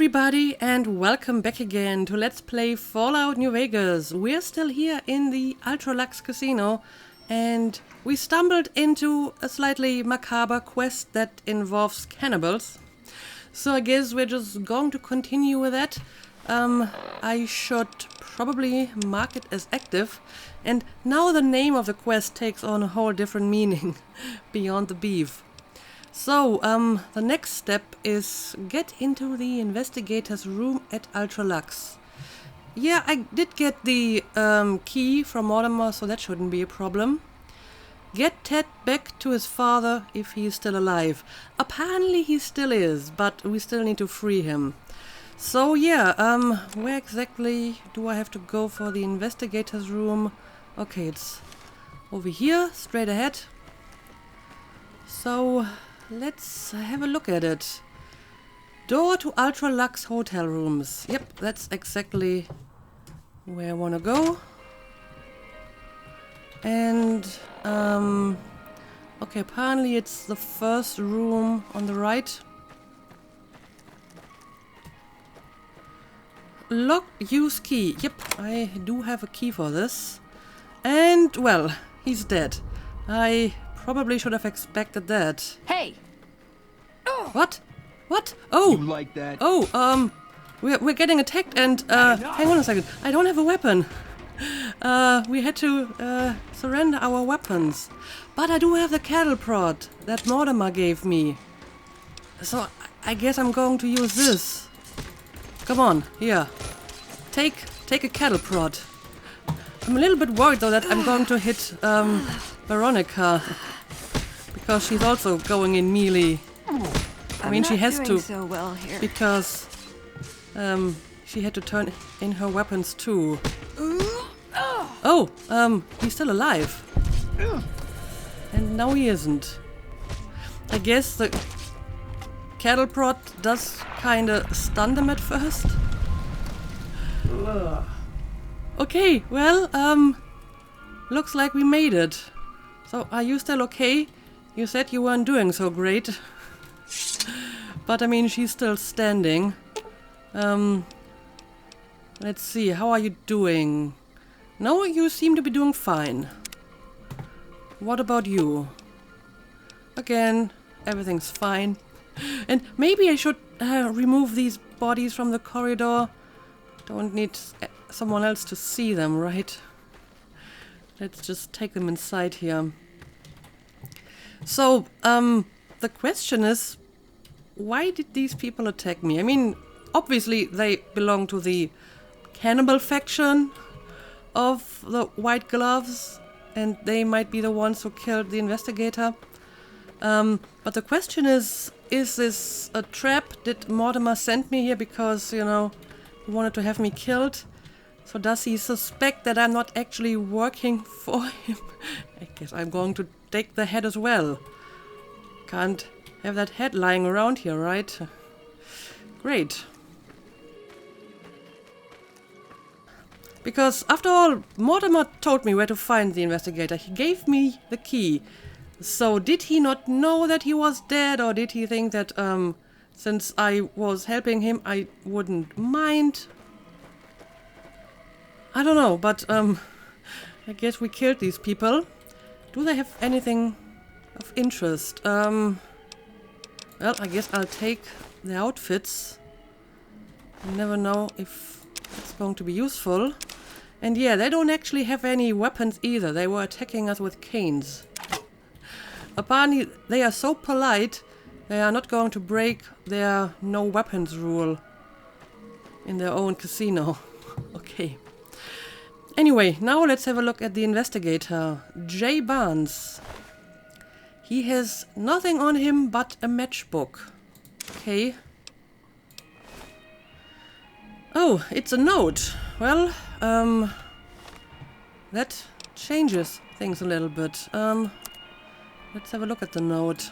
everybody, and welcome back again to Let's Play Fallout New Vegas. We're still here in the Ultra-Lux Casino, and we stumbled into a slightly macabre quest that involves cannibals. So I guess we're just going to continue with that. I should probably mark it as active, and now the name of the quest takes on a whole different meaning beyond the beef. So, the next step is get into the investigator's room at Ultra-Lux. Yeah, I did get the key from Mortimer, so that shouldn't be a problem. Get Ted back to his father if he's still alive. Apparently he still is, but we still need to free him. So yeah, where exactly do I have to go for the investigator's room? Okay, it's over here, straight ahead. So let's have a look at it. Door to Ultra-Lux hotel rooms. Yep, that's exactly where I want to go. And, okay, apparently it's the first room on the right. Lock, use key. Yep, I do have a key for this. And, well, he's dead. I probably should have expected that. Hey! What? What? Oh! You like that? Oh, we're getting attacked and, hang on a second. I don't have a weapon. We had to, surrender our weapons. But I do have the cattle prod that Mortimer gave me. So, I guess I'm going to use this. Come on, here. Take a cattle prod. I'm a little bit worried though that I'm going to hit, Veronica. Because she's also going in melee. I mean, she has to, so well here. because she had to turn in her weapons too. Oh, he's still alive. And now he isn't. I guess the cattle prod does kinda stun them at first. Okay, well, looks like we made it. So, are you still okay? You said you weren't doing so great. But I mean, she's still standing. Let's see, how are you doing? No, you seem to be doing fine. What about you? Again, everything's fine. And maybe I should remove these bodies from the corridor. Don't need someone else to see them, right? Let's just take them inside here. So, the question is, why did these people attack me? I mean, obviously they belong to the cannibal faction of the White Gloves, and they might be the ones who killed the investigator. But the question is this a trap? Did Mortimer send me here because, you know, he wanted to have me killed? So does he suspect that I'm not actually working for him? I guess I'm going to take the head as well. Can't have that head lying around here, right? Great. Because after all, Mortimer told me where to find the investigator. He gave me the key. So did he not know that he was dead, or did he think that since I was helping him I wouldn't mind? I don't know, but I guess we killed these people. Do they have anything of interest? Well, I guess I'll take the outfits. You never know if it's going to be useful. And yeah, they don't actually have any weapons either. They were attacking us with canes. Apparently, they are so polite, they are not going to break their no weapons rule in their own casino. Okay. Anyway, now let's have a look at the investigator, J. Barnes. He has nothing on him but a matchbook. Okay. Oh, it's a note. Well, that changes things a little bit. Let's have a look at the note.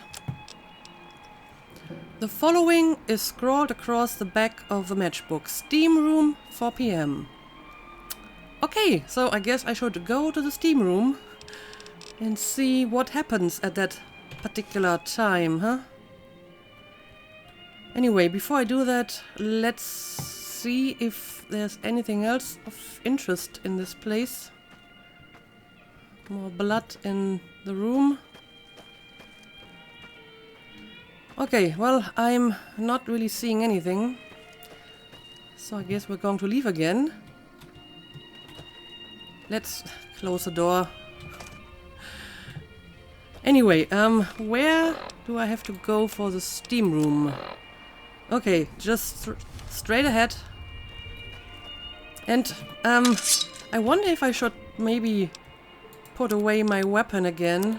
The following is scrawled across the back of the matchbook. Steam room, 4 p.m. Okay, so I guess I should go to the steam room and see what happens at that particular time, huh? Anyway, before I do that, let's see if there's anything else of interest in this place. More blood in the room. Okay, well, I'm not really seeing anything. So I guess we're going to leave again. Let's close the door. Anyway, where do I have to go for the steam room? Okay, just straight ahead. And, I wonder if I should maybe put away my weapon again.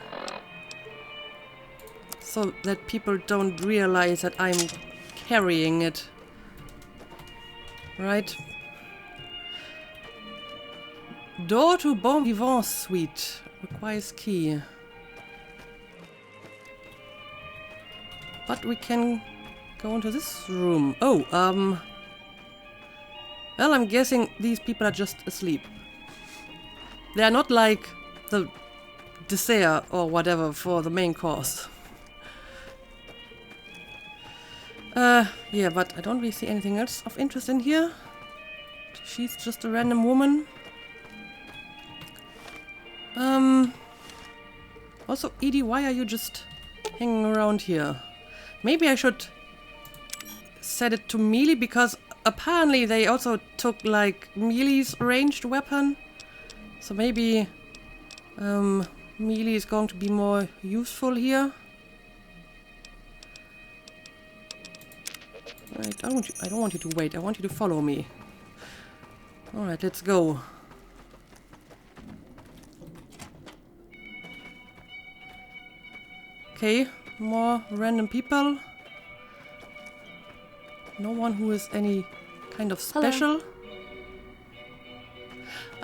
So that people don't realize that I'm carrying it. Right? Door to Bon Vivant suite. Requires key. But we can go into this room. Oh, well, I'm guessing these people are just asleep. They are not like the dessert or whatever for the main course. Yeah, but I don't really see anything else of interest in here. She's just a random woman. Also, Edie, why are you just hanging around here? Maybe I should set it to melee, because apparently they also took like melee's ranged weapon. So maybe melee is going to be more useful here. Right, I don't want you to wait. I want you to follow me. Alright, let's go. Okay, more random people. No one who is any kind of special. Hello.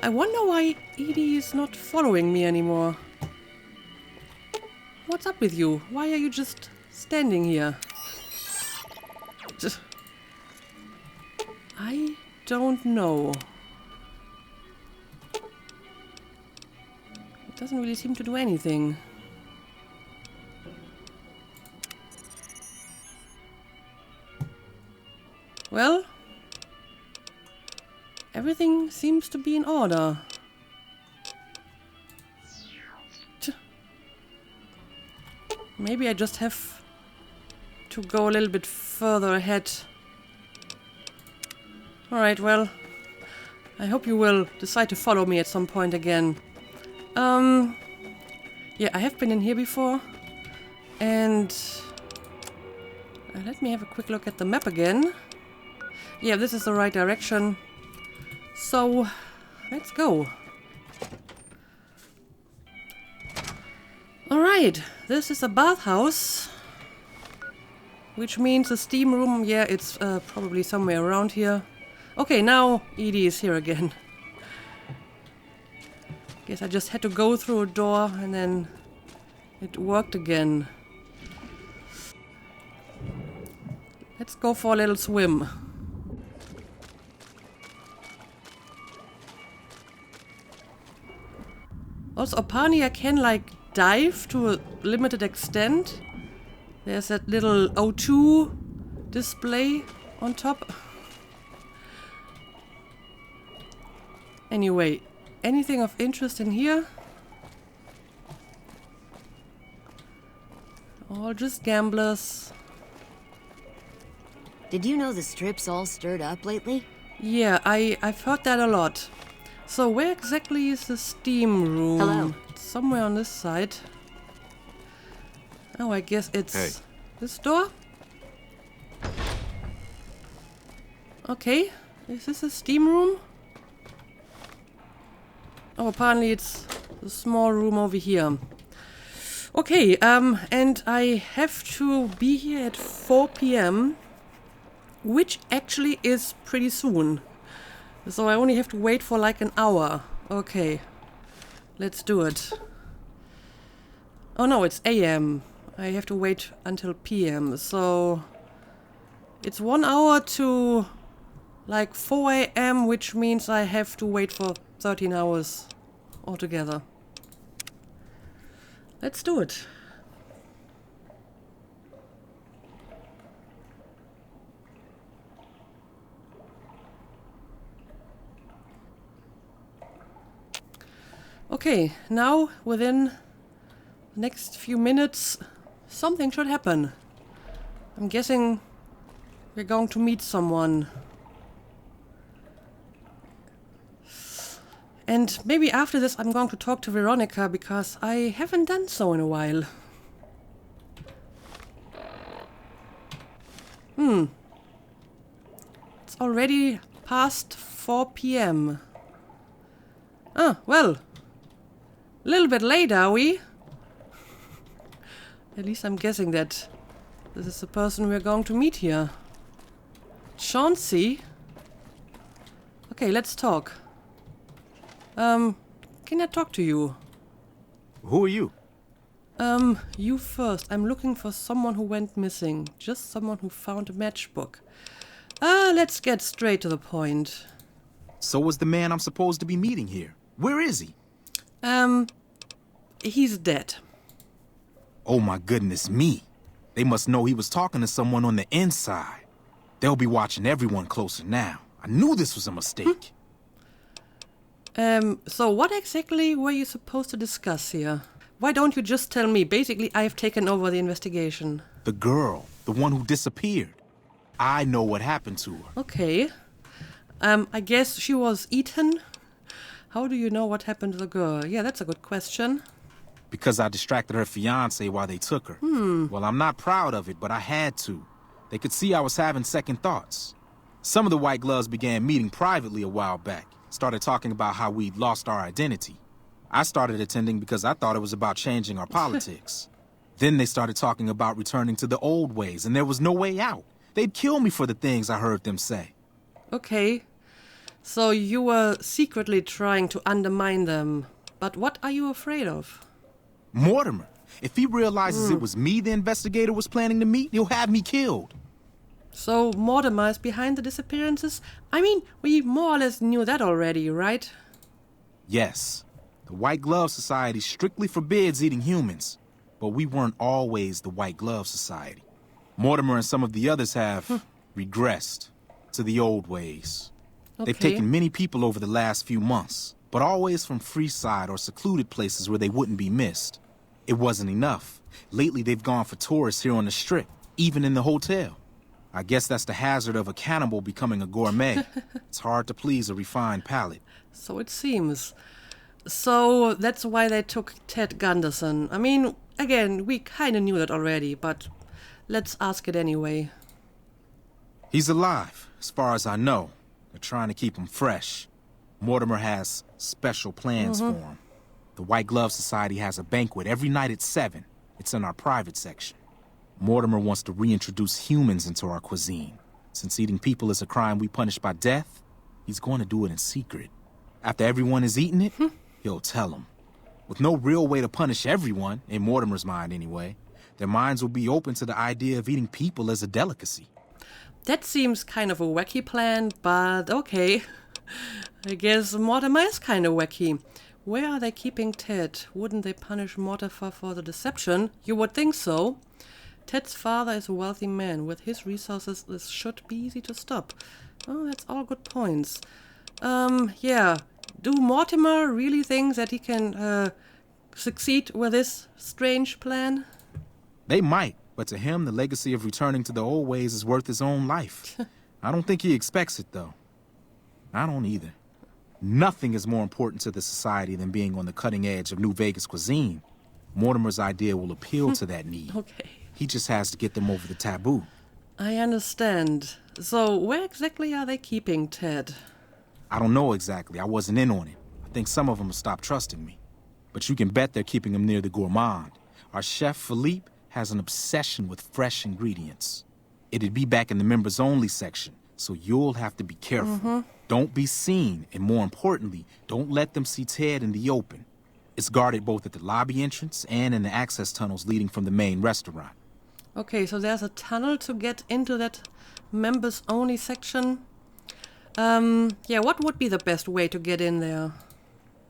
I wonder why Edie is not following me anymore. What's up with you? Why are you just standing here? I don't know. It doesn't really seem to do anything. Well, everything seems to be in order. Maybe I just have to go a little bit further ahead. Alright, well, I hope you will decide to follow me at some point again. Yeah, I have been in here before. And let me have a quick look at the map again. Yeah, this is the right direction. So, let's go. Alright, this is a bathhouse. Which means a steam room, yeah, it's probably somewhere around here. Okay, now Edie is here again. Guess I just had to go through a door and then it worked again. Let's go for a little swim. Also, apparently I can like dive to a limited extent. There's that little O2 display on top. Anyway, anything of interest in here? All just gamblers. Did you know the strip's all stirred up lately? Yeah, I've heard that a lot. So where exactly is the steam room? Hello. It's somewhere on this side. Oh, I guess it's this door? Okay, is this a steam room? Oh, apparently it's a small room over here. Okay, and I have to be here at 4 p.m. which actually is pretty soon. So I only have to wait for like an hour. Okay, let's do it. Oh no, it's a.m. I have to wait until p.m. So it's 1 hour to like 4 a.m., which means I have to wait for 13 hours altogether. Let's do it. Okay, now within the next few minutes, something should happen. I'm guessing we're going to meet someone. And maybe after this I'm going to talk to Veronica, because I haven't done so in a while. It's already past 4 p.m. Ah, well. A little bit late, are we? At least I'm guessing that this is the person we're going to meet here. Chauncey? Okay, let's talk. Can I talk to you? Who are you? You first. I'm looking for someone who went missing. Just someone who found a matchbook. Let's get straight to the point. So was the man I'm supposed to be meeting here. Where is he? He's dead. Oh my goodness me. They must know he was talking to someone on the inside. They'll be watching everyone closer now. I knew this was a mistake. So what exactly were you supposed to discuss here? Why don't you just tell me? Basically, I've taken over the investigation. The girl, the one who disappeared. I know what happened to her. Okay. I guess she was eaten? How do you know what happened to the girl? Yeah, that's a good question. Because I distracted her fiancé while they took her. Well, I'm not proud of it, but I had to. They could see I was having second thoughts. Some of the white gloves began meeting privately a while back. Started talking about how we'd lost our identity. I started attending because I thought it was about changing our politics. Then they started talking about returning to the old ways, and there was no way out. They'd kill me for the things I heard them say. Okay. So you were secretly trying to undermine them. But what are you afraid of? Mortimer, if he realizes it was me the investigator was planning to meet, he'll have me killed. So Mortimer is behind the disappearances? I mean, we more or less knew that already, right? Yes. The White Glove Society strictly forbids eating humans. But we weren't always the White Glove Society. Mortimer and some of the others have regressed to the old ways. Okay. They've taken many people over the last few months, but always from Freeside or secluded places where they wouldn't be missed. It wasn't enough. Lately, they've gone for tourists here on the Strip, even in the hotel. I guess that's the hazard of a cannibal becoming a gourmet. It's hard to please a refined palate. So it seems. So that's why they took Ted Gunderson. I mean, again, we kind of knew that already, but let's ask it anyway. He's alive, as far as I know. They're trying to keep him fresh. Mortimer has special plans for him. The White Glove Society has a banquet every night at 7. It's in our private section. Mortimer wants to reintroduce humans into our cuisine. Since eating people is a crime we punish by death, he's going to do it in secret. After everyone has eaten it, he'll tell them. With no real way to punish everyone, in Mortimer's mind anyway, their minds will be open to the idea of eating people as a delicacy. That seems kind of a wacky plan, but okay. I guess Mortimer is kind of wacky. Where are they keeping Ted? Wouldn't they punish Mortimer for the deception? You would think so. Ted's father is a wealthy man. With his resources, this should be easy to stop. Oh, that's all good points. Yeah. Do Mortimer really think that he can succeed with this strange plan? They might, but to him, the legacy of returning to the old ways is worth his own life. I don't think he expects it, though. I don't either. Nothing is more important to the society than being on the cutting edge of New Vegas cuisine. Mortimer's idea will appeal to that need. Okay. He just has to get them over the taboo. I understand. So where exactly are they keeping Ted? I don't know exactly. I wasn't in on it. I think some of them have stopped trusting me. But you can bet they're keeping him near the gourmand. Our chef, Philippe, has an obsession with fresh ingredients. It'd be back in the members-only section, so you'll have to be careful. Don't be seen, and more importantly, don't let them see Ted in the open. It's guarded both at the lobby entrance and in the access tunnels leading from the main restaurant. Okay, so there's a tunnel to get into that members-only section. Yeah, what would be the best way to get in there?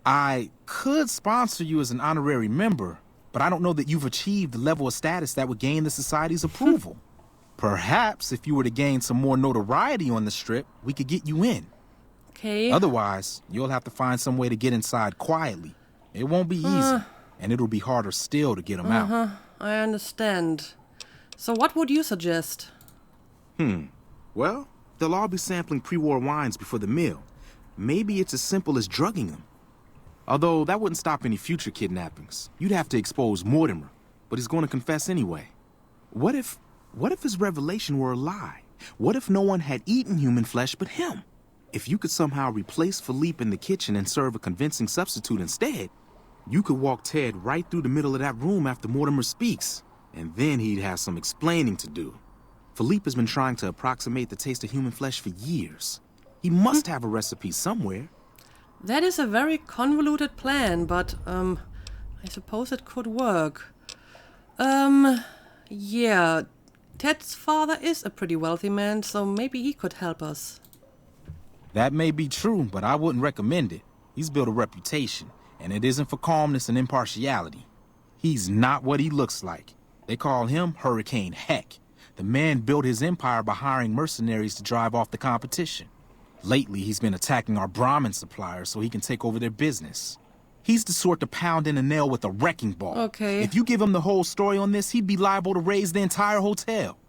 I could sponsor you as an honorary member, but I don't know that you've achieved the level of status that would gain the society's approval. Perhaps if you were to gain some more notoriety on the Strip, we could get you in. Okay. Otherwise, you'll have to find some way to get inside quietly. It won't be easy, and it'll be harder still to get him out. I understand. So what would you suggest? Well, they'll all be sampling pre-war wines before the meal. Maybe it's as simple as drugging them. Although that wouldn't stop any future kidnappings. You'd have to expose Mortimer, but he's going to confess anyway. What if his revelation were a lie? What if no one had eaten human flesh but him? If you could somehow replace Philippe in the kitchen and serve a convincing substitute instead, you could walk Ted right through the middle of that room after Mortimer speaks, and then he'd have some explaining to do. Philippe has been trying to approximate the taste of human flesh for years. He must have a recipe somewhere. That is a very convoluted plan, but I suppose it could work. Yeah, Ted's father is a pretty wealthy man, so maybe he could help us. That may be true, but I wouldn't recommend it. He's built a reputation, and it isn't for calmness and impartiality. He's not what he looks like. They call him Hurricane Heck. The man built his empire by hiring mercenaries to drive off the competition. Lately, he's been attacking our Brahmin suppliers so he can take over their business. He's the sort to pound in a nail with a wrecking ball. Okay. If you give him the whole story on this, he'd be liable to raise the entire hotel.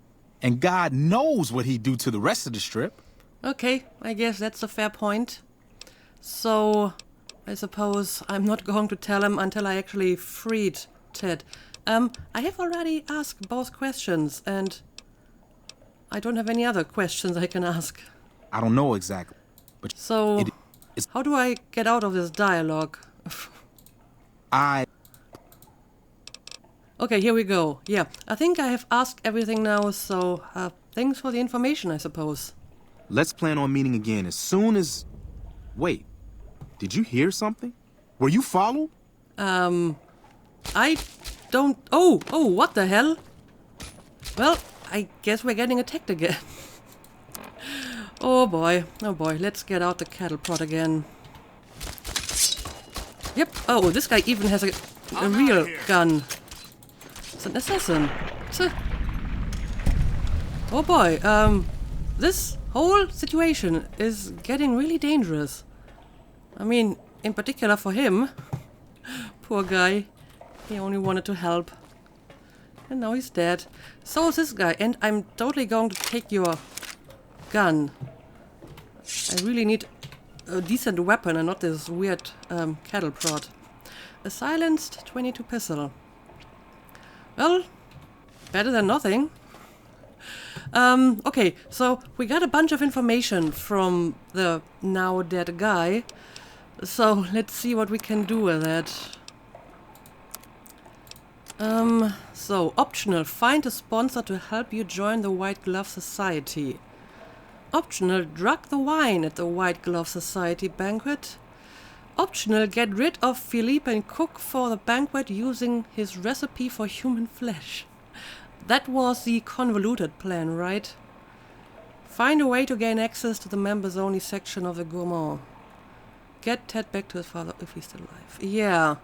And God knows what he'd do to the rest of the strip. Okay, I guess that's a fair point. So, I suppose I'm not going to tell him until I actually freed Ted. I have already asked both questions, and I don't have any other questions I can ask. I don't know exactly, but So, how do I get out of this dialogue? Okay, here we go. Yeah, I think I have asked everything now, so thanks for the information, I suppose. Let's plan on meeting again as soon as... Wait, did you hear something? Were you followed? I don't... Oh, what the hell? Well, I guess we're getting attacked again. Oh boy, let's get out the cattle prod again. Yep, oh, this guy even has a real gun. It's an assassin. Oh boy, this whole situation is getting really dangerous. I mean, in particular for him. Poor guy. He only wanted to help. And now he's dead. So is this guy, and I'm totally going to take your gun. I really need a decent weapon and not this weird cattle prod. A silenced 22 pistol. Well, better than nothing. Okay, so we got a bunch of information from the now dead guy. So let's see what we can do with that. So optional, find a sponsor to help you join the White Glove Society. Optional, drug the wine at the White Glove Society banquet. Optional, get rid of Philippe and cook for the banquet using his recipe for human flesh. That was the convoluted plan, right? Find a way to gain access to the members-only section of the Gomorrah. Get Ted back to his father if he's still alive. Yeah.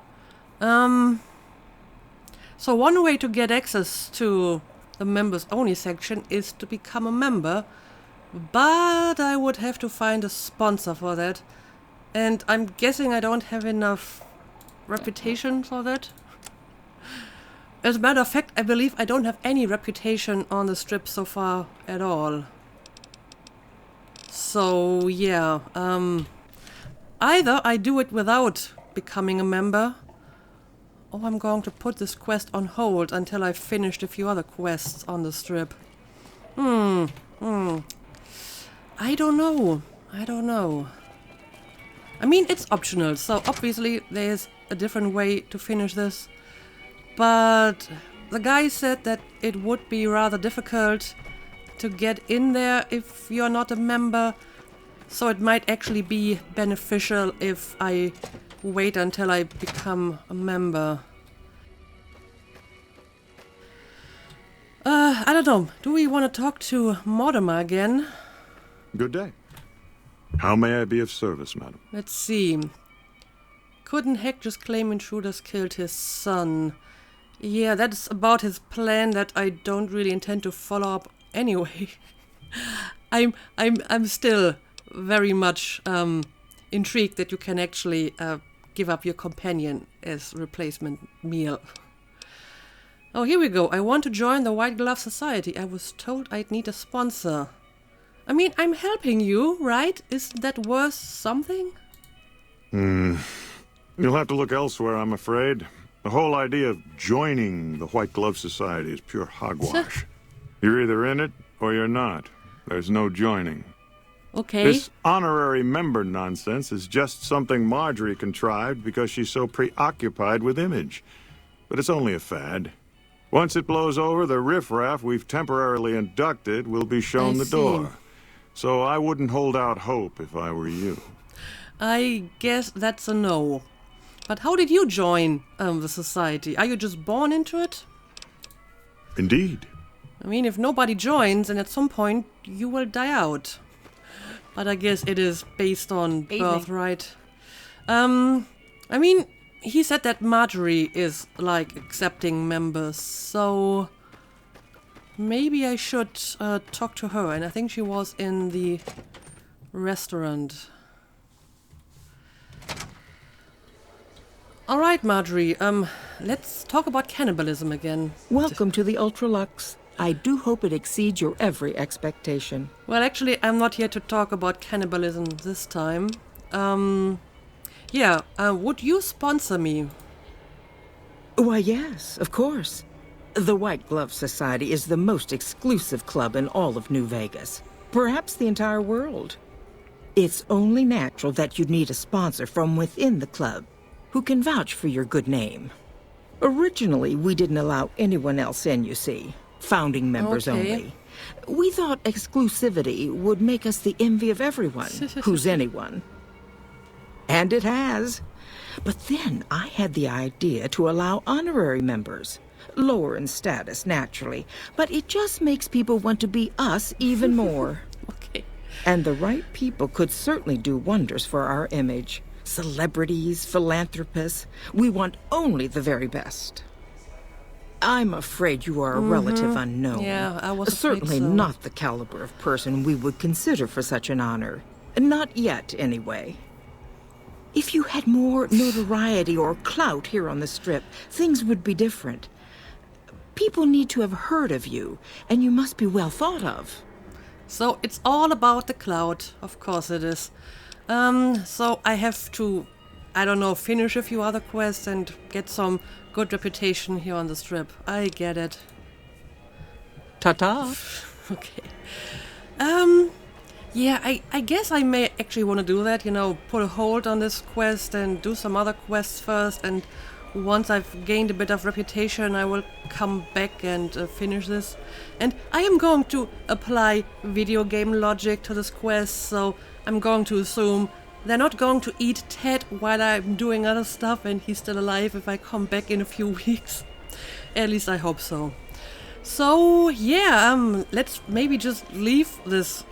So one way to get access to the members-only section is to become a member. But I would have to find a sponsor for that. And I'm guessing I don't have enough reputation for that. As a matter of fact, I believe I don't have any reputation on the strip so far at all. So, yeah. Either I do it without becoming a member, or I'm going to put this quest on hold until I've finished a few other quests on the strip. I don't know. I mean, it's optional, so obviously there's a different way to finish this. But the guy said that it would be rather difficult to get in there if you're not a member. So it might actually be beneficial if I wait until I become a member. I don't know. Do we want to talk to Mortimer again? Good day. How may I be of service, madam? Let's see. Couldn't Heck just claim intruders killed his son? Yeah, that's about his plan that I don't really intend to follow up anyway. I'm still very much intrigued that you can actually give up your companion as replacement meal. Oh, here we go. I want to join the White Glove Society. I was told I'd need a sponsor. I mean, I'm helping you, right? Isn't that worth something? You'll have to look elsewhere, I'm afraid. The whole idea of joining the White Glove Society is pure hogwash. You're either in it or you're not. There's no joining. Okay. This honorary member nonsense is just something Marjorie contrived because she's so preoccupied with image. But it's only a fad. Once it blows over, the riffraff we've temporarily inducted will be shown the door. So I wouldn't hold out hope if I were you. I guess that's a no. But how did you join the society? Are you just born into it? Indeed. I mean, if nobody joins, then at some point you will die out. But I guess it is based on birthright. I mean, he said that Marjorie is, like, accepting members, so maybe I should talk to her. And I think she was in the restaurant. All right, Marjorie, let's talk about cannibalism again. Welcome to the Ultralux. I do hope it exceeds your every expectation. Well, actually, I'm not here to talk about cannibalism this time. Would you sponsor me? Why, yes, of course. The White Glove Society is the most exclusive club in all of New Vegas. Perhaps the entire world. It's only natural that you'd need a sponsor from within the club who can vouch for your good name. Originally, we didn't allow anyone else in, you see. Founding members only. We thought exclusivity would make us the envy of everyone who's anyone. And it has. But then I had the idea to allow honorary members. Lower in status, naturally. But it just makes people want to be us even more. Okay. And the right people could certainly do wonders for our image. Celebrities, philanthropists. We want only the very best. I'm afraid you are a relative unknown. Yeah, I was certainly afraid so. Not the caliber of person we would consider for such an honor. Not yet, anyway. If you had more notoriety or clout here on the Strip, things would be different. People need to have heard of you, and you must be well thought of. So it's all about the cloud. Of course it is. So I have to, I don't know, finish a few other quests and get some good reputation here on the Strip. I get it. Ta-ta. Okay. Yeah, I guess I may actually want to do that, put a hold on this quest and do some other quests first, and once I've gained a bit of reputation, I will come back and finish this. And I am going to apply video game logic to this quest, so I'm going to assume they're not going to eat Ted while I'm doing other stuff and he's still alive if I come back in a few weeks. At least I hope so. So, yeah, let's maybe just leave this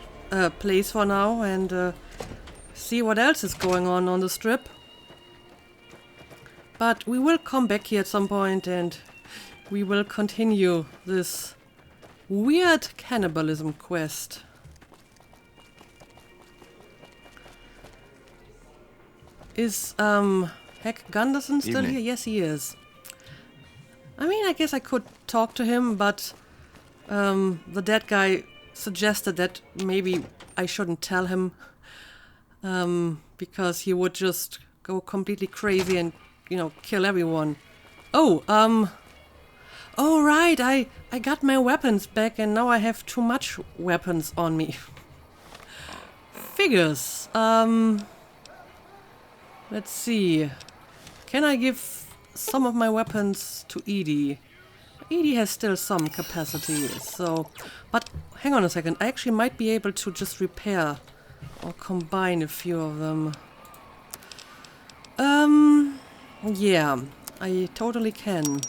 place for now and see what else is going on the Strip. But we will come back here at some point and we will continue this weird cannibalism quest. Is Heck Gunderson still here? Yes, he is. I mean, I guess I could talk to him, but the dead guy suggested that maybe I shouldn't tell him because he would just go completely crazy and, kill everyone. Oh, right, I got my weapons back and now I have too much weapons on me. Figures. Let's see. Can I give some of my weapons to Edie? Edie has still some capacity, so... But hang on a second, I actually might be able to just repair or combine a few of them. Yeah, I totally can.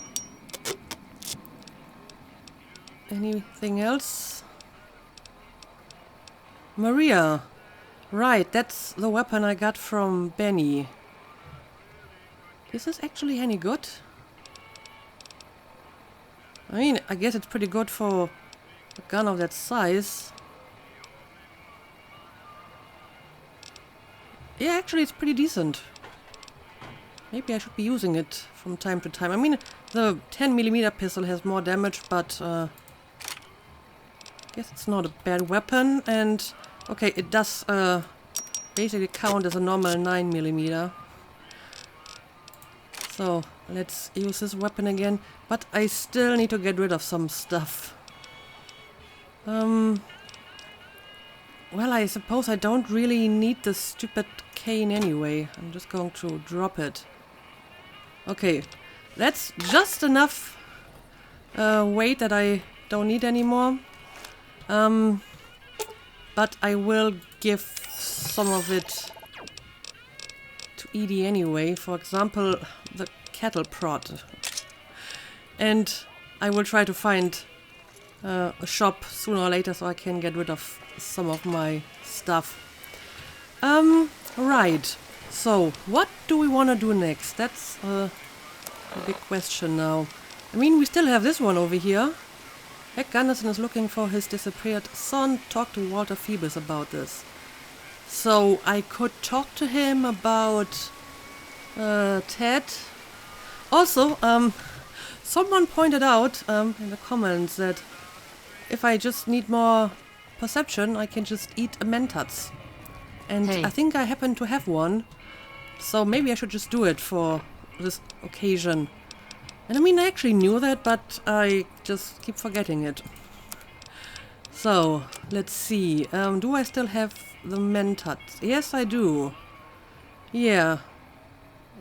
Anything else? Maria. Right, that's the weapon I got from Benny. Is this actually any good? I mean, I guess it's pretty good for a gun of that size. Yeah, actually it's pretty decent. Maybe I should be using it from time to time. I mean, the 10mm pistol has more damage, but I guess it's not a bad weapon. And okay, it does basically count as a normal 9mm. So let's use this weapon again. But I still need to get rid of some stuff. Well, I suppose I don't really need the stupid cane anyway. I'm just going to drop it. Okay, that's just enough weight that I don't need anymore. But I will give some of it to Edie anyway. For example, the cattle prod. And I will try to find a shop sooner or later so I can get rid of some of my stuff. Right. So, what do we want to do next? That's a big question now. I mean, we still have this one over here. Heck Gunderson is looking for his disappeared son. Talk to Walter Phoebus about this. So, I could talk to him about Ted. Also, someone pointed out in the comments that if I just need more perception, I can just eat a mentats. And Hey. I think I happen to have one. So maybe I should just do it for this occasion. And I mean, I actually knew that, but I just keep forgetting it. So, let's see. Do I still have the mentats? Yes, I do. Yeah.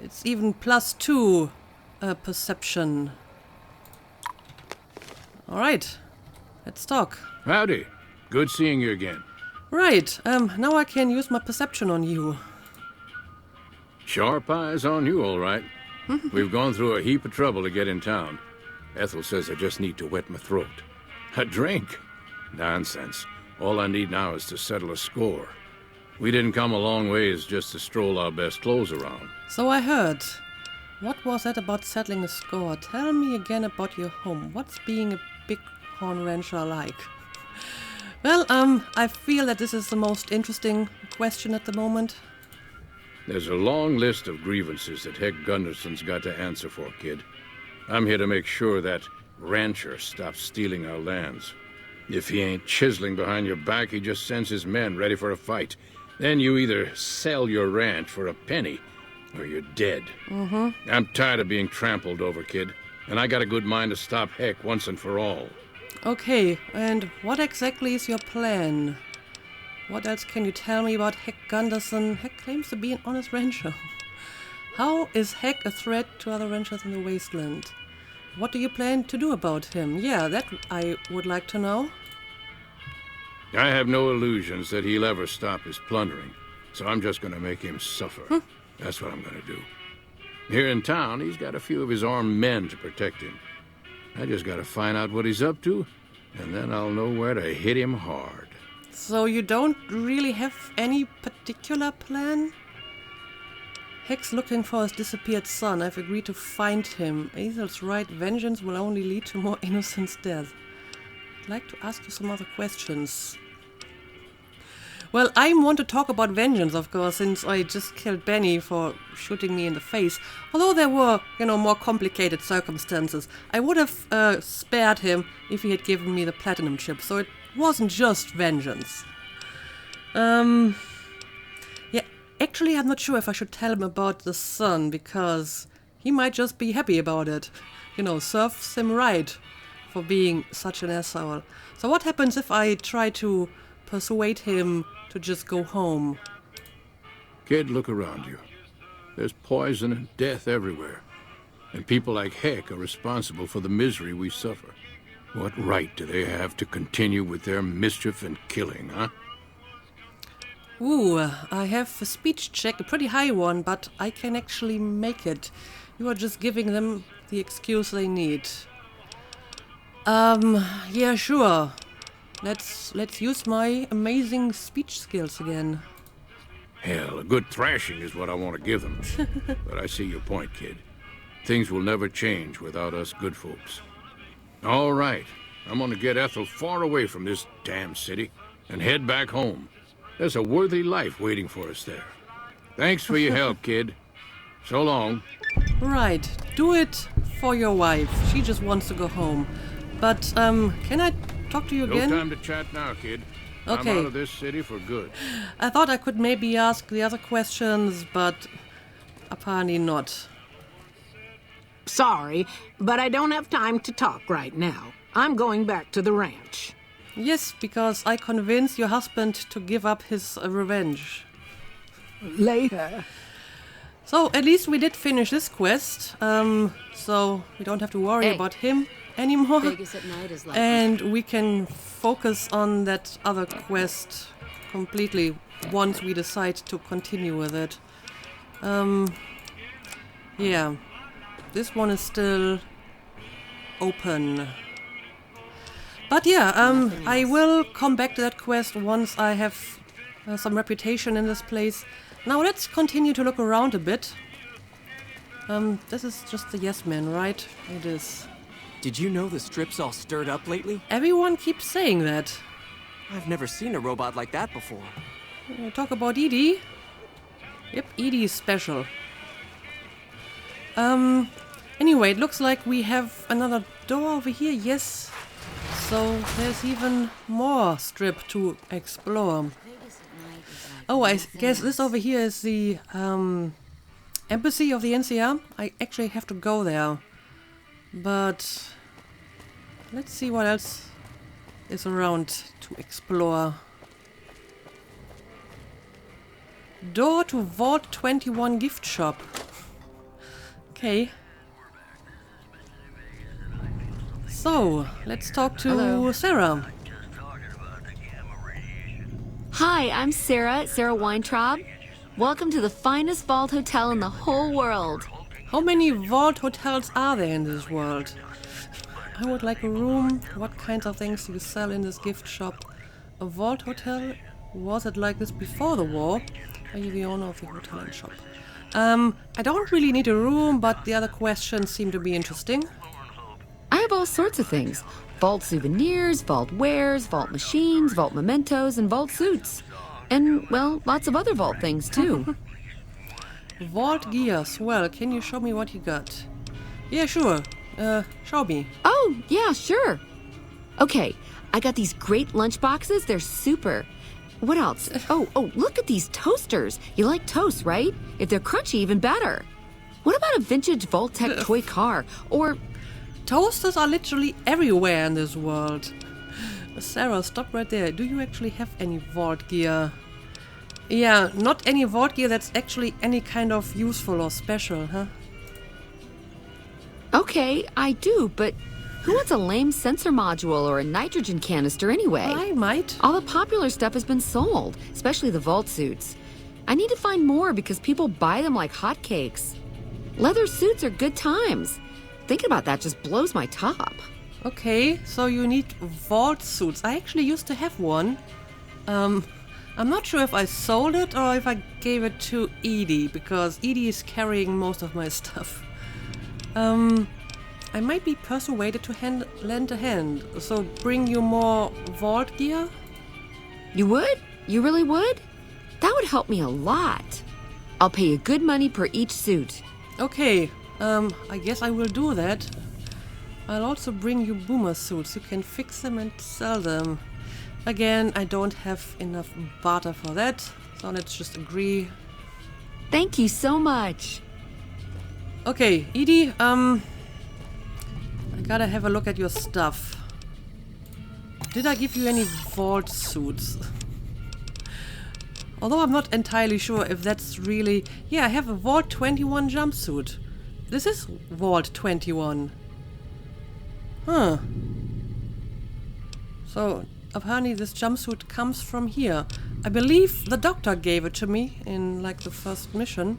It's even +2 perception. Alright. Let's talk. Howdy. Good seeing you again. Right. Now I can use my perception on you. Sharp eyes on you, all right. We've gone through a heap of trouble to get in town. Ethel says I just need to wet my throat. A drink? Nonsense. All I need now is to settle a score. We didn't come a long ways just to stroll our best clothes around. So I heard. What was that about settling a score? Tell me again about your home. What's being a bighorn rancher like? Well, I feel that this is the most interesting question at the moment. There's a long list of grievances that Heck Gunderson's got to answer for, kid. I'm here to make sure that rancher stops stealing our lands. If he ain't chiseling behind your back, he just sends his men ready for a fight. Then you either sell your ranch for a penny, or you're dead. I'm tired of being trampled over, kid. And I got a good mind to stop Heck once and for all. Okay, and what exactly is your plan? What else can you tell me about Heck Gunderson? Heck claims to be an honest rancher. How is Heck a threat to other ranchers in the wasteland? What do you plan to do about him? Yeah, that I would like to know. I have no illusions that he'll ever stop his plundering, so I'm just gonna make him suffer. That's what I'm gonna do. Here in town, he's got a few of his armed men to protect him. I just gotta find out what he's up to, and then I'll know where to hit him hard. So you don't really have any particular plan? Heck's looking for his disappeared son. I've agreed to find him. Azel's right, vengeance will only lead to more innocent death. I'd like to ask you some other questions. Well, I want to talk about vengeance, of course, since I just killed Benny for shooting me in the face. Although there were, more complicated circumstances. I would have spared him if he had given me the platinum chip, so it wasn't just vengeance. Yeah, actually I'm not sure if I should tell him about the son, because he might just be happy about it. Serves him right for being such an asshole. So what happens if I try to persuade him to just go home? Kid, look around you. There's poison and death everywhere. And people like Heck are responsible for the misery we suffer. What right do they have to continue with their mischief and killing, huh? Ooh, I have a speech check, a pretty high one, but I can actually make it. You are just giving them the excuse they need. Yeah, sure. Let's use my amazing speech skills again. Hell, a good thrashing is what I want to give them. But I see your point, kid. Things will never change without us good folks. All right, I'm gonna get Ethel far away from this damn city and head back home. There's a worthy life waiting for us there. Thanks for your help, kid. So long. Right, do it for your wife. She just wants to go home. But, can I talk to you again? No time to chat now, kid. Okay. I'm out of this city for good. I thought I could maybe ask the other questions, but apparently not. Sorry, but I don't have time to talk right now. I'm going back to the ranch. Yes, because I convinced your husband to give up his revenge. Later. So, at least we did finish this quest, so we don't have to worry about him anymore. Vegas at night is like And we can focus on that other quest completely once we decide to continue with it. Yeah, this one is still open. But yeah, I will come back to that quest once I have some reputation in this place. Now let's continue to look around a bit. This is just the yes man, right? It is. Did you know the strip's all stirred up lately? Everyone keeps saying that. I've never seen a robot like that before. Talk about Edie. Yep, Edie is special. Anyway, it looks like we have another door over here, yes. So there's even more strip to explore. Oh, I guess this over here is the embassy of the NCR. I actually have to go there. But let's see what else is around to explore. Door to Vault 21 gift shop. Okay. So, let's talk to Sarah. Hi, I'm Sarah Weintraub. Welcome to the finest vault hotel in the whole world. How many vault hotels are there in this world? I would like a room. What kinds of things do you sell in this gift shop? A vault hotel? Was it like this before the war? Are you the owner of the hotel and shop? I don't really need a room, but the other questions seem to be interesting. I have all sorts of things. Vault souvenirs, vault wares, vault machines, vault mementos, and vault suits. And, well, lots of other vault things, too. Vault gears. Well, can you show me what you got? Yeah, sure. Show me. Oh, yeah, sure. Okay, I got these great lunch boxes. They're super. What else? Oh, look at these toasters. You like toast, right? If they're crunchy, even better. What about a vintage Vault-Tec toy car? Or... Toasters are literally everywhere in this world. Sarah, stop right there. Do you actually have any vault gear? Yeah, not any vault gear that's actually any kind of useful or special, huh? Okay, I do, but who wants a lame sensor module or a nitrogen canister anyway? I might. All the popular stuff has been sold, especially the vault suits. I need to find more because people buy them like hotcakes. Leather suits are good times. Thinking about that just blows my top. Okay, so you need vault suits. I actually used to have one. I'm not sure if I sold it or if I gave it to Edie, because Edie is carrying most of my stuff. I might be persuaded to lend a hand, so bring you more vault gear? You would? You really would? That would help me a lot. I'll pay you good money per each suit. Okay, I guess I will do that. I'll also bring you boomer suits. You can fix them and sell them. Again, I don't have enough barter for that, so let's just agree. Thank you so much. Okay, Edie, I gotta have a look at your stuff. Did I give you any vault suits? Although I'm not entirely sure if that's really... Yeah, I have a Vault 21 jumpsuit. This is Vault 21. Huh. So, apparently this jumpsuit comes from here. I believe the doctor gave it to me in, like, the first mission.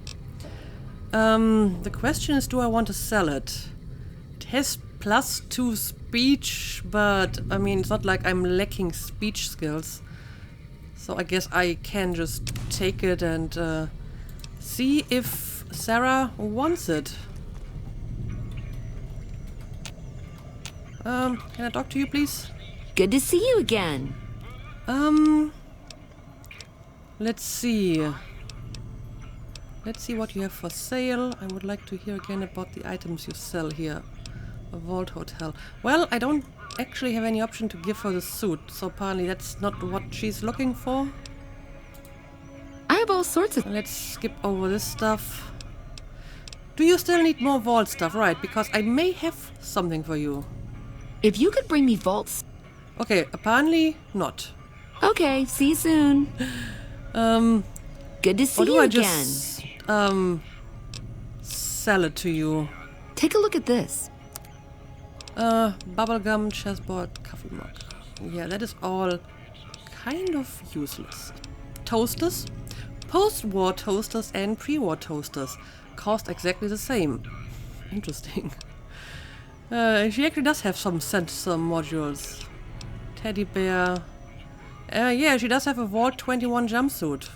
The question is, do I want to sell it? It has +2 speech, but, I mean, it's not like I'm lacking speech skills. So I guess I can just take it and see if Sarah wants it. Can I talk to you, please? Good to see you again. Let's see. Let's see what you have for sale. I would like to hear again about the items you sell here. A vault hotel. Well, I don't actually have any option to give her the suit, so apparently that's not what she's looking for. I have all sorts of... Let's skip over this stuff. Do you still need more vault stuff? Right, because I may have something for you. If you could bring me vaults... Okay, apparently not. Okay, see you soon. Good to see Or do you I again. just, sell it to you? Take a look at this. Bubblegum, chessboard, coffee mug. Yeah, that is all kind of useless. Toasters? Post-war toasters and pre-war toasters cost exactly the same. Interesting. She actually does have some sensor modules. Teddy bear. Yeah, she does have a Vault 21 jumpsuit.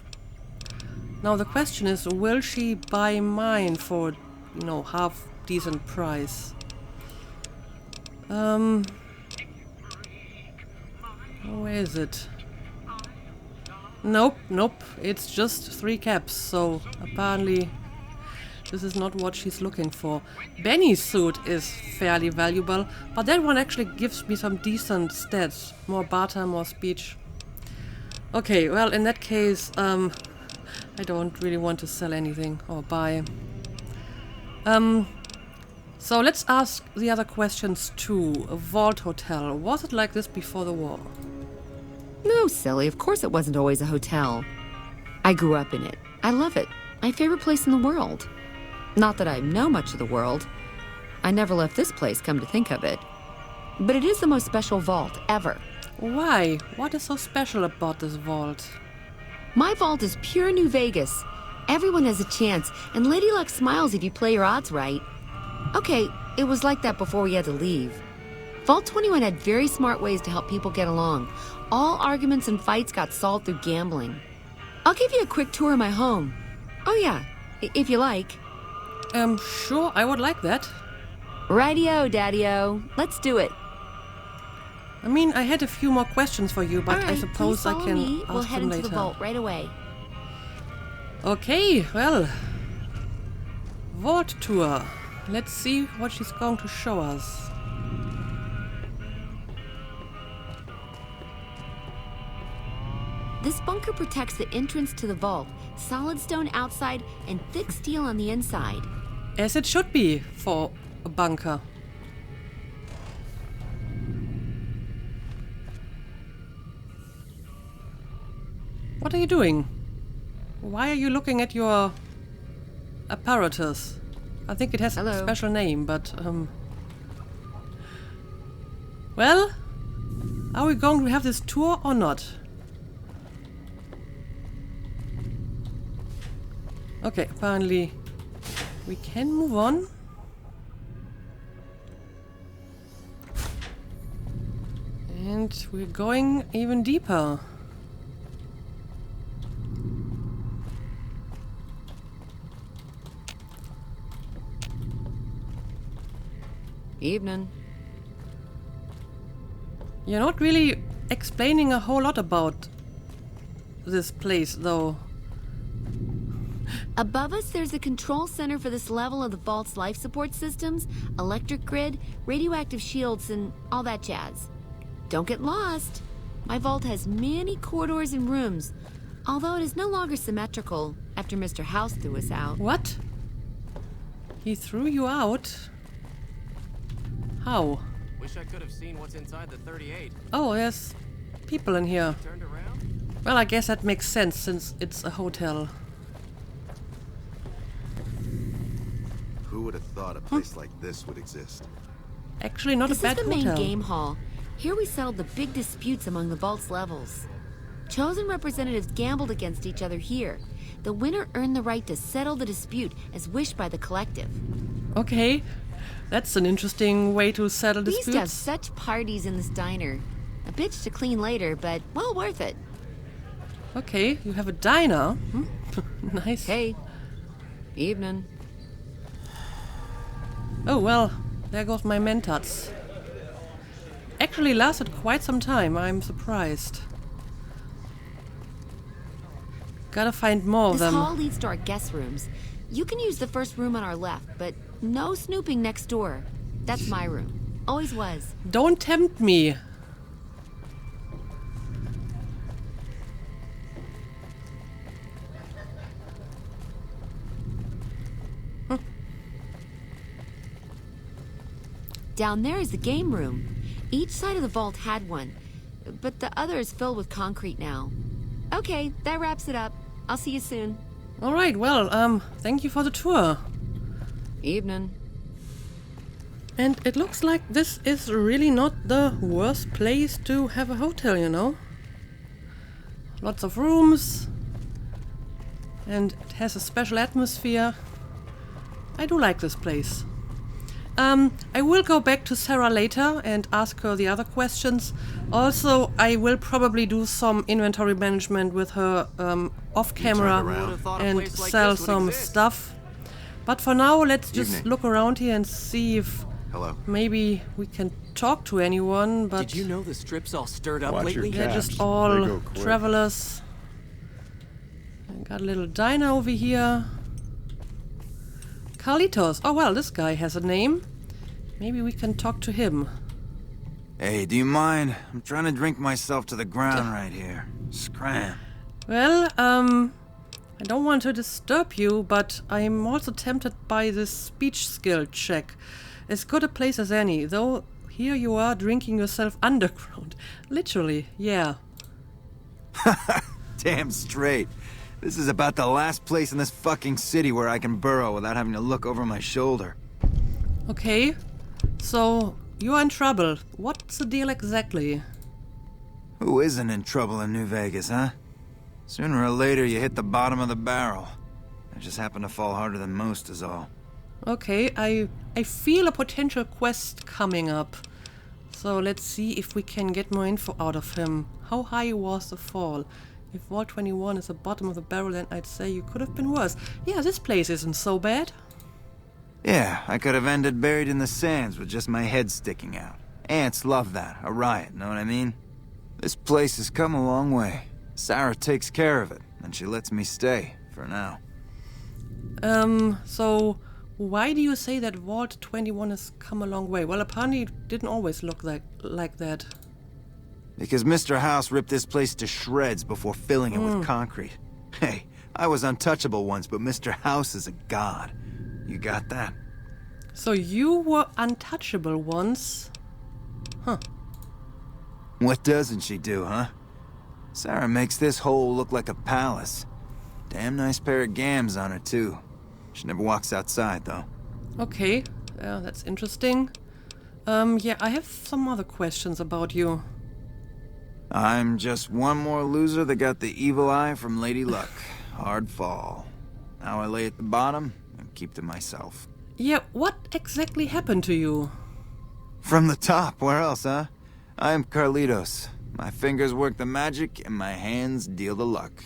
Now the question is, will she buy mine for, you know, half decent price? Where is it? Nope. It's just 3 caps, so apparently this is not what she's looking for. Benny's suit is fairly valuable, but that one actually gives me some decent stats. More barter, more speech. Okay, well, in that case, I don't really want to sell anything or buy. So let's ask the other questions too. A vault hotel. Was it like this before the war? No, silly. Of course it wasn't always a hotel. I grew up in it. I love it. My favorite place in the world. Not that I know much of the world. I never left this place, come to think of it. But it is the most special vault ever. Why? What is so special about this vault? My vault is pure New Vegas. Everyone has a chance, and Lady Luck smiles if you play your odds right. Okay, it was like that before we had to leave. Vault 21 had very smart ways to help people get along. All arguments and fights got solved through gambling. I'll give you a quick tour of my home. Oh yeah, if you like. Sure, I would like that. Rightio, Daddy-o. Let's do it. I mean, I had a few more questions for you, but All right, I suppose please I follow can me. ask We'll head them into later. the vault right away. Okay, well. Vault tour. Let's see what she's going to show us. This bunker protects the entrance to the vault. Solid stone outside and thick steel on the inside. As it should be for a bunker. What are you doing? Why are you looking at your apparatus? I think it has Hello. a special name, but well, are we going to have this tour or not? Okay, apparently we can move on. And we're going even deeper. Evening. You're not really explaining a whole lot about this place, though. Above us, there's a control center for this level of the vault's life support systems, electric grid, radioactive shields, and all that jazz. Don't get lost. My vault has many corridors and rooms, although it is no longer symmetrical after Mr. House threw us out. What? He threw you out? How? Wish I could have seen what's inside the 38. Oh, there's people in here. Turned around? Well, I guess that makes sense since it's a hotel. Who would have thought a place like this would exist? Actually, not This a bad is the main hotel. game hall. Here we settled the big disputes among the vault's levels. Chosen representatives gambled against each other here. The winner earned the right to settle the dispute as wished by the collective. Okay, that's an interesting way to settle We used to have disputes. such parties in this diner. A bitch to clean later, but well worth it. Okay, you have a diner. Hmm? Nice. Hey. Evening. Oh, well, there goes my mentats. Actually lasted quite some time, I'm surprised. Gotta find more of This them. hall leads to our guest rooms. You can use the first room on our left, but no snooping next door. That's my room. Always was. Don't tempt me. Down there is the game room. Each side of the vault had one, but the other is filled with concrete now. Okay, that wraps it up. I'll see you soon. All right, well, thank you for the tour. Evening. And it looks like this is really not the worst place to have a hotel, you know? Lots of rooms. And it has a special atmosphere. I do like this place. I will go back to Sarah later and ask her the other questions. Also, I will probably do some inventory management with her off camera and sell some stuff. But for now, let's just look around here and see if maybe we can talk to anyone. But did you know the strip's all stirred up Watch lately? your they're caps. just They all go quick. travelers. I got a little diner over here. Carlitos. Oh well, this guy has a name. Maybe we can talk to him. Hey, do you mind? I'm trying to drink myself to the ground right here. Scram. Well, I don't want to disturb you, but I'm also tempted by this speech skill check. As good a place as any, though here you are drinking yourself underground. Literally, yeah. Damn straight. This is about the last place in this fucking city where I can burrow without having to look over my shoulder. Okay, so you're in trouble. What's the deal exactly? Who isn't in trouble in New Vegas, huh? Sooner or later you hit the bottom of the barrel. I just happen to fall harder than most is all. Okay, I feel a potential quest coming up. So let's see if we can get more info out of him. How high was the fall? If Vault 21 is the bottom of the barrel, then I'd say you could have been worse. Yeah, this place isn't so bad. Yeah, I could have ended buried in the sands with just my head sticking out. Ants love that, a riot, know what I mean? This place has come a long way. Sarah takes care of it, and she lets me stay, for now. So why do you say that Vault 21 has come a long way? Well, apparently it didn't always look like that. Because Mr. House ripped this place to shreds before filling it with concrete. Hey, I was untouchable once, but Mr. House is a god. You got that? So you were untouchable once? Huh. What doesn't she do, huh? Sarah makes this hole look like a palace. Damn nice pair of gams on her, too. She never walks outside, though. Okay, yeah, that's interesting. Yeah, I have some other questions about you. I'm just one more loser that got the evil eye from Lady Luck. Hard fall. Now I lay at the bottom and keep to myself. Yeah, what exactly happened to you? From the top, where else, huh? I am Carlitos. My fingers work the magic and my hands deal the luck.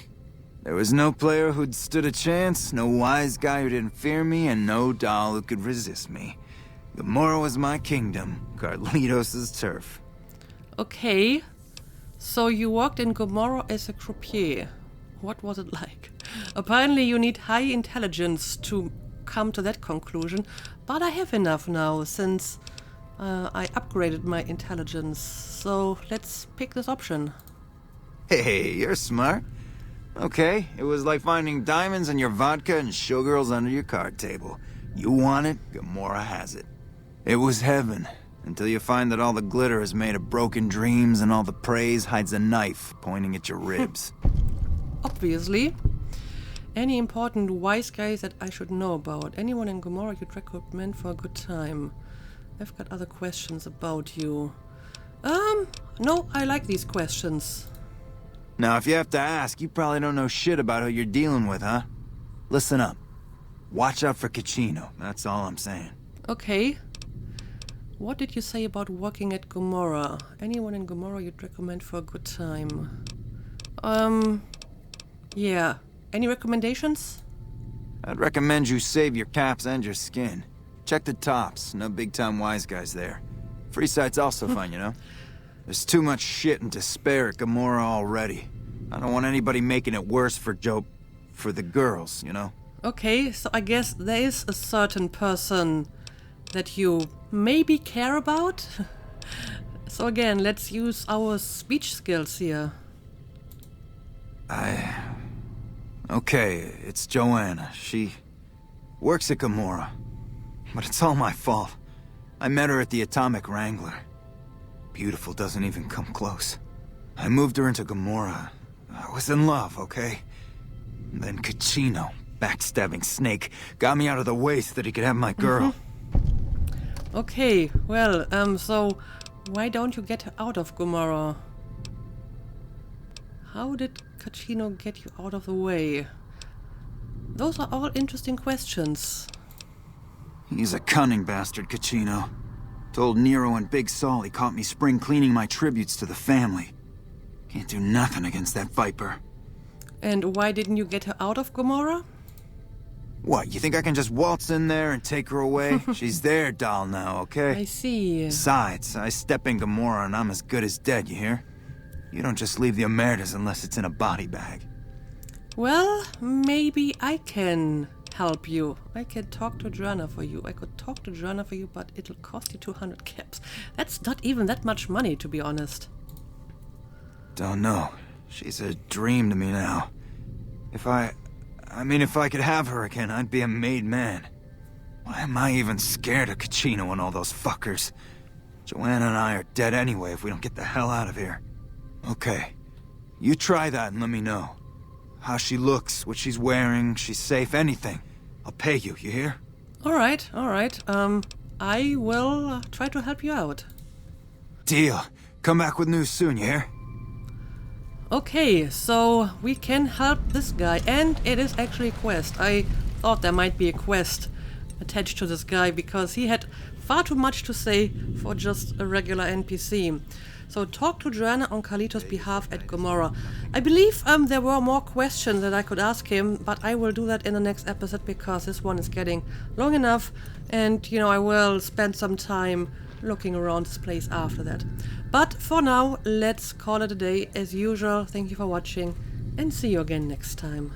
There was no player who'd stood a chance, no wise guy who didn't fear me, and no doll who could resist me. Gomorrah was my kingdom, Carlitos' turf. Okay, so you worked in Gomorrah as a croupier. What was it like? Apparently you need high intelligence to come to that conclusion, but I have enough now since I upgraded my intelligence. So let's pick this option. Hey, you're smart. Okay, it was like finding diamonds in your vodka and showgirls under your card table. You want it, Gomorrah has it. It was heaven, until you find that all the glitter is made of broken dreams and all the praise hides a knife pointing at your ribs. Obviously. Any important wise guys that I should know about? Anyone in Gomorrah you'd recommend for a good time? I've got other questions about you. No, I like these questions. Now, if you have to ask, you probably don't know shit about who you're dealing with, huh? Listen up. Watch out for Caccino, that's all I'm saying. Okay. What did you say about working at Gomorrah? Anyone in Gomorrah you'd recommend for a good time? Yeah. Any recommendations? I'd recommend you save your caps and your skin. Check the tops, no big-time wise guys there. Free sight's also fine, you know? There's too much shit and despair at Gomorrah already. I don't want anybody making it worse for Joe... for the girls, you know? Okay, so I guess there is a certain person that you maybe care about. So again, let's use our speech skills here. Okay, it's Joanna. She works at Gomorrah. But it's all my fault. I met her at the Atomic Wrangler. Beautiful doesn't even come close. I moved her into Gomorrah. I was in love, okay? Then Caccino, backstabbing snake, got me out of the way so that he could have my girl. Okay, well, so why don't you get her out of Gomorrah? How did Caccino get you out of the way? Those are all interesting questions. He's a cunning bastard, Caccino. Told Nero and Big Saul he caught me spring cleaning my tributes to the family. Can't do nothing against that viper. And why didn't you get her out of Gomorrah? What, you think I can just waltz in there and take her away? She's their doll now, okay? I see. Besides, I step in Gomorrah and I'm as good as dead, you hear? You don't just leave the Omertas unless it's in a body bag. Well, maybe I can help you. I can talk to Joanna for you. I could talk to Joanna for you, but it'll cost you 200 caps. That's not even that much money, to be honest. Don't know. She's a dream to me now. If I could have her again, I'd be a made man. Why am I even scared of Caccino and all those fuckers? Joanna and I are dead anyway if we don't get the hell out of here. Okay. You try that and let me know. How she looks, what she's wearing, she's safe, anything. I'll pay you, you hear? Alright. I will try to help you out. Deal. Come back with news soon, you hear? Okay, so we can help this guy, and it is actually a quest. I thought there might be a quest attached to this guy, because he had far too much to say for just a regular NPC. So talk to Joanna on Carlitos' behalf at Gomorrah. I believe there were more questions that I could ask him, but I will do that in the next episode because this one is getting long enough, and you know, I will spend some time looking around this place after that. But for now, let's call it a day. As usual, thank you for watching and see you again next time.